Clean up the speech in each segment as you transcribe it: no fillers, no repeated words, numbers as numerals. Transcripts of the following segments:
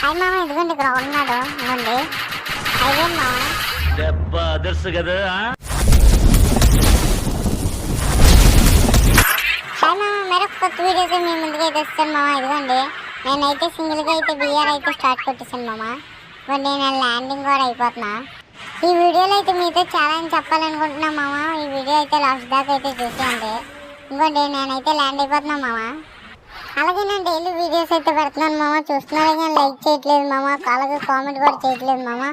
Hi మామ, ఇదిగోండి ఇక్కడ ఉన్నాడు. ఇదిగోండి అదే మామ. దెబ్బ అదర్సు కదా. హాయ్ మామ, మరొక కొత్త వీడియోతో మీ ముందుకు అయితే వస్తాను మామ. ఇదిగోండి నేనైతే సింగిల్గా అయితే బిఆర్ అయితే స్టార్ట్ కొట్టేసాను మామ. ఇదిగోండి నేను ల్యాండింగ్ కూడా అయిపోతున్నా. ఈ వీడియోలో అయితే మీతో చాలా చెప్పాలనుకుంటున్నా మామ. ఈ వీడియో అయితే లాస్ట్ దాకా అయితే చూసేయండి. ఇంకోండి నేనైతే ల్యాండ్ అయిపోతున్నా మామ. అలాగే నేను డైలీ వీడియోస్ అయితే పెడుతున్నాను మామ. చూస్తున్నారు కానీ లైక్ చేయట్లేదు మామ, అలాగే కామెంట్ కూడా చేయట్లేదు మామ.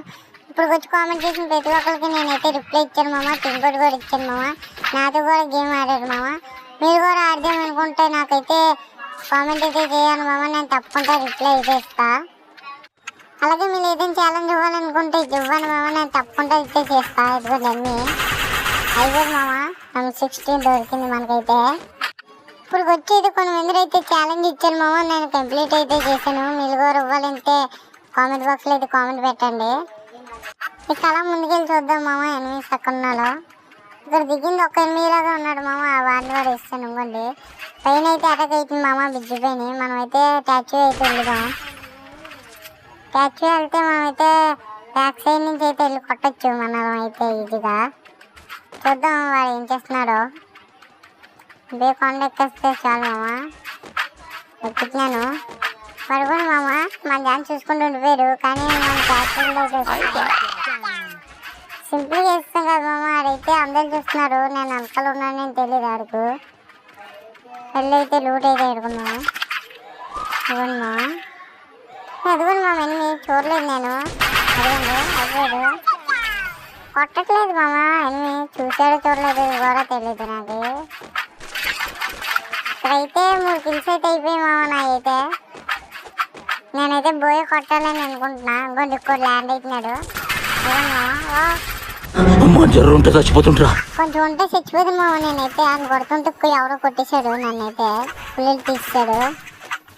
ఇప్పుడు వచ్చి కామెంట్ చేసిన ప్రతి ఒక్కరికి నేనైతే రిప్లై ఇచ్చాను మామ, టింకోట్ కూడా ఇచ్చాను మామ. నాతో కూడా గేమ్ ఆడారు మామ. మీరు కూడా ఆడదాం అనుకుంటే నాకైతే కామెంట్ అయితే చేయాలి మామ, నేను తప్పకుండా రిప్లై అయితే ఇస్తా. అలాగే మీరు ఏదైనా ఛాలెంజ్ ఇవ్వాలనుకుంటే ఇది ఇవ్వండి మామ, నేను తప్పకుండా అయితే చేస్తా. ఇదిగోండి అన్నీ అయిపోయింది మామ. 16 దొరికింది మనకైతే. ఇప్పుడు వచ్చేది కొన్ని మంది అయితే ఛాలెంజ్ ఇచ్చాను మామ, నేను కంప్లీట్ అయితే చేశాను. మీరు కూడా ఇవ్వాలంటే కామెంట్ బాక్స్లో అయితే కామెంట్ పెట్టండి. ఇక అలా ముందుకెళ్ళి చూద్దాం మామ. ఎనిమిస్ అక్కడ ఉన్నాడు. ఇక్కడ దిగింది ఒక ఎనిమిదిలాగా ఉన్నాడు మామ. వాడిని కూడా ఇస్తాను. ఇంకోండి పైన అయితే అటాక్ అవుతుంది మామ, బ్రిడ్జ్ పైన. మనమైతే స్టాచ్యూ అయితే వెళ్దాం. స్టాచ్యూ వెళ్తే మనమైతే బ్యాక్ సైడ్ నుంచి అయితే వెళ్ళి కొట్టచ్చు మనం అయితే ఈజీగా. చూద్దాం వాడు ఏం చేస్తున్నాడో. ఇదే కొండ ఎక్కేస్తే చాలు మామ. ఎక్కించాను పడుకోండి మామ. మన దాన్ని చూసుకుంటూ ఉండిపోయారు, కానీ మన ఫ్యాక్టరీలో సింపుల్గా వేస్తాం కదా మామ. ఆడైతే అందరు చూస్తున్నారు, నేను వెనకాల ఉన్నానని తెలియదు ఆడుకు. వెళ్ళి అయితే లూట్ అయితే ఎడుకున్నాను. ఇవ్వండి మామ, అదిగోండి మామ. ఎన్ని చూడలేదు నేను. అదిగోండి అదిగోడు కొట్టట్లేదు మామ. ఎన్ని చూసాడో చూడలేదు కూడా తెలియదు నాకు. ఇక్కడైతే 3 కిల్స్ అయితే అయిపోయాయి మామ. నా అయితే నేనైతే బోయ్ కొట్టాలని అనుకుంటున్నా. ఇంకోటి ఇక్కడ ల్యాండ్ అవుతున్నాడు. కొంచెం ఉంటే చచ్చిపోతుంది మామ. నేనైతే ఆయన కొడుతుంటే ఎవరో కొట్టేశాడు, నన్నైతే పుల్లలు తీసాడు.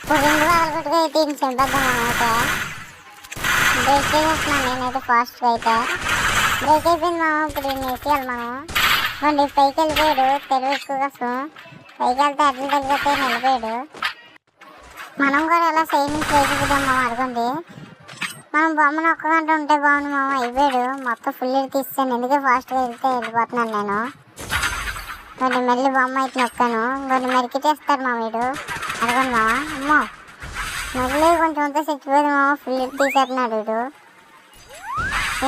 ఇప్పుడు 2 వారాలు కొట్టుగా అయితే ఇంక చంపేద్దాం మనమైతే. బ్రేక్ చేసేస్తున్నాను నేనైతే ఫాస్ట్గా అయితే. బ్రేక్ అయిపోయింది మామ. ఇప్పుడు వేసేయాలి మనం. ఇవ్వండి పైకి వెళ్ళిపోయాడు తెలివి ఎక్కువ కోసం. పైకి వెళ్తే అడ్లు తగ్గితే నిలిపోయాడు. మనం కూడా ఎలా సైనింగ్ వేసుకుందాం మామ. అడగండి మనం బొమ్మను ఒక్క గంట ఉంటే బాగుంది మామ. అయిపోయాడు మొత్తం ఫుల్ తీస్తాను, ఎందుకే ఫాస్ట్గా వెళ్తే వెళ్ళిపోతున్నాను నేను. కొన్ని మళ్ళీ బొమ్మ అయితే నొక్కాను. కొన్ని మెరికిటేస్తారు మా వీడు. అడగండి మామ. అమ్మో మళ్ళీ కొంచెం అంతా చచ్చిపోయింది మామ. ఫుల్ తీసేస్తున్నాడు వీడు.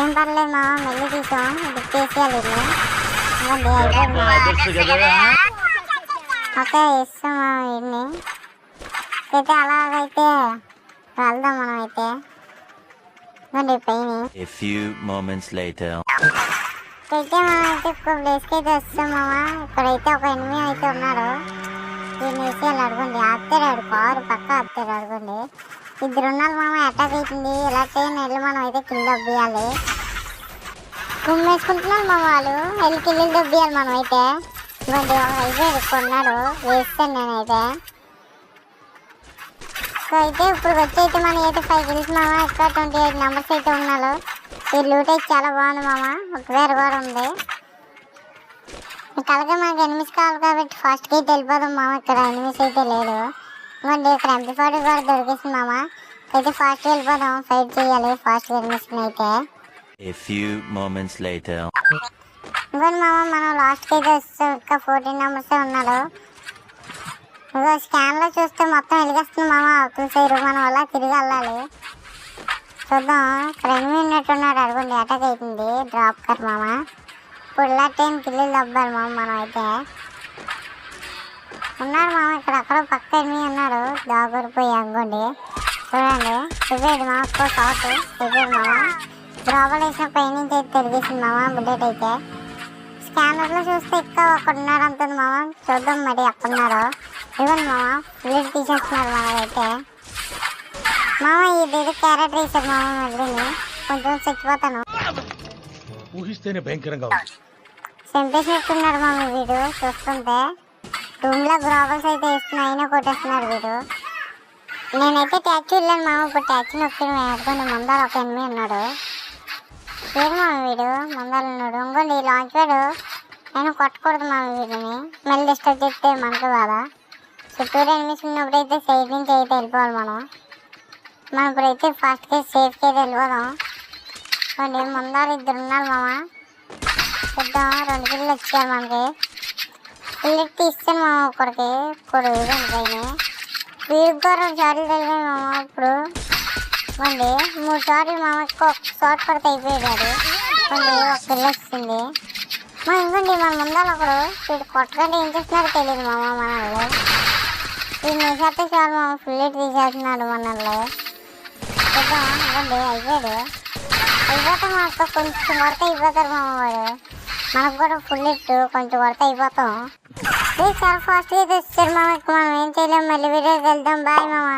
ఏం పర్లేదు మామ, మళ్ళీ తీసాం. ఇది తీసేయాలి ఇది. ఓకే ఇస్తాం మామ వీడిని. అయితే అలాగైతే వెళ్దాం మనం అయితే. పైన అయితే మనం అయితే ఒక ప్లేస్కి అయితే వస్తాం మామ. ఇక్కడైతే ఒక ఎనిమిది అయితే ఉన్నాడు. దీన్ని వేసేయాలి. అడగండి ఆపుతాడు కారు పక్క ఆపుతాడు. అడగండి 2 ఉన్నారు మామ. అటాక్ అవుతుంది. ఇలా ట్రైన్ వెళ్ళి మనం అయితే కింద దొబ్బియాలి. వేసుకుంటున్నాను మా వాళ్ళు. వెళ్ళి కిల్లు దొబ్బియాలి మనం అయితే. ఇవ్వండి ఒక అయిపోయాడు కొన్నాడు, వేస్తాను నేనైతే. అయితే ఇప్పుడు వచ్చి అయితే మనం అయితే 5 కిల్స్ మామ. ఇక్కడ 28 నెంబర్స్ అయితే ఉన్నాడు. ఈ లూట్ అయితే చాలా బాగుంది మామ. ఒక వేరు కూడా ఉంది. అలాగే మనకి ఎనిమిస్ కావాలి కాబట్టి ఫాస్ట్గా అయితే వెళ్ళిపోదాం మామ. ఇక్కడ ఎనిమిస్ అయితే లేదు. ఇవ్వండి ఇక్కడ MP40 కూడా దొరికేసింది మామ. అయితే ఫాస్ట్గా వెళ్ళిపోదాం. ఫైట్ చేయాలి ఫాస్ట్గా ఎనిమిస్ని అయితే. ఇవ్వండి మామ, మనం లాస్ట్కి అయితే వస్తాం. ఇంకా 14 నెంబర్సే ఉన్నాడు. ఇదిగో స్కాన్లో చూస్తే మొత్తం వెలిగేస్తుంది మామ. అవతల సైడ్ మనం అలా తిరిగి వెళ్ళాలి. చూద్దాం. ఇక్కడ ఎనిమిది ఉన్నట్టున్నాడు. అడగండి అటాక్ అవుతుంది. డ్రాప్ కర్ మామ. ఇప్పుడు ఇలా 10 కిల్లు దబ్బాలి మామ. మనం అయితే ఉన్నాడు మామ. ఇక్కడ అక్కడ పక్క ఎనిమిది ఉన్నాడు. దాగురిపోయి అనుకోండి. చూడండి చెప్పేది మామ. సౌత్ చెప్పేది మామ. డ్రాపర్ వేసిన పైనుంచి అయితే తిరిగేసింది మామ. బుల్లెట్ అయితే స్కానర్లో చూస్తే ఇక్కడ ఒకడు ఉన్నాడు అంటుంది మామ. చూద్దాం మరి ఎక్కడున్నారో. ఇవ్వండి మామ. బుల్లెట్ తీసేస్తున్నారు మనమైతే మామ. ఇది క్యారెట్ వేసారు మామ. మళ్ళీ కొంచెం చచ్చిపోతాను. ఊహిస్తేనే భయంకరంగా చంపేసినట్టున్నారు మామ వీడు. చూస్తుంటే రూమ్లో గ్రాబల్స్ అయితే వేస్తున్నా, అయినా కొట్టేస్తున్నారు వీడు. నేనైతే ట్యాక్సీ వెళ్ళాను మామ. ఇప్పుడు ట్యాక్సీ నొక్కిన వేసుకొని ముందర ఒక ఎనిమిది ఉన్నాడు. లేదు మామ వీడు ముందర ఉన్నాడు. ఇంకోండి లాంచ్ వాడు. నేను కొట్టకూడదు మామ వీడిని. మళ్ళీ డిస్టర్బ్ చేస్తే మనకు బాధ. చుట్టూరు ఎనిమిది ఉన్నప్పుడైతే సైడ్ నుంచి అయితే వెళ్ళిపోవాలి మనం. మనం ఇప్పుడైతే ఫాస్ట్గా సేఫ్గా వెళ్ళిపోదాం. చూడండి ముందర 2 ఉన్నారు మామ. చూద్దాం 2 కిల్లు వచ్చారు మనకి. బుల్లెట్ తీస్తాను మామ ఒకడికి. ఇప్పుడు ఇదండి పైన వీడికి కూడా 2 షాట్లు తగిలాయి మామ. ఇప్పుడు ఇవ్వండి 3 షాట్లు మామకి ఒక షాట్ పడితే అయిపోయాడు. అది ఇవ్వండి 1 కిల్లు వస్తుంది. ఇవ్వండి మన ముందర ఒకడు వీడు కొట్టకంటే ఏం చేస్తున్నారో తెలియదు మామ మనల్ని. వీడు నిమిషాలతో చాలు మామ బుల్లెట్ తీసేస్తున్నాడు మనల్ని. చూద్దాం ఇవ్వండి అయిపోయాడు. అయిపోతాం మాకు కొంచెం వరకు అయిపోతారు మామ వాడు. మనకు కూడా బుల్లెట్ కొంచెం వరకు అయిపోతాం. చాలా ఫాస్ట్గా తెచ్చారు మామ. మనం ఏం చేయలేము. మళ్ళీ వీడియోకి వెళ్దాం. బాయ్ మామ.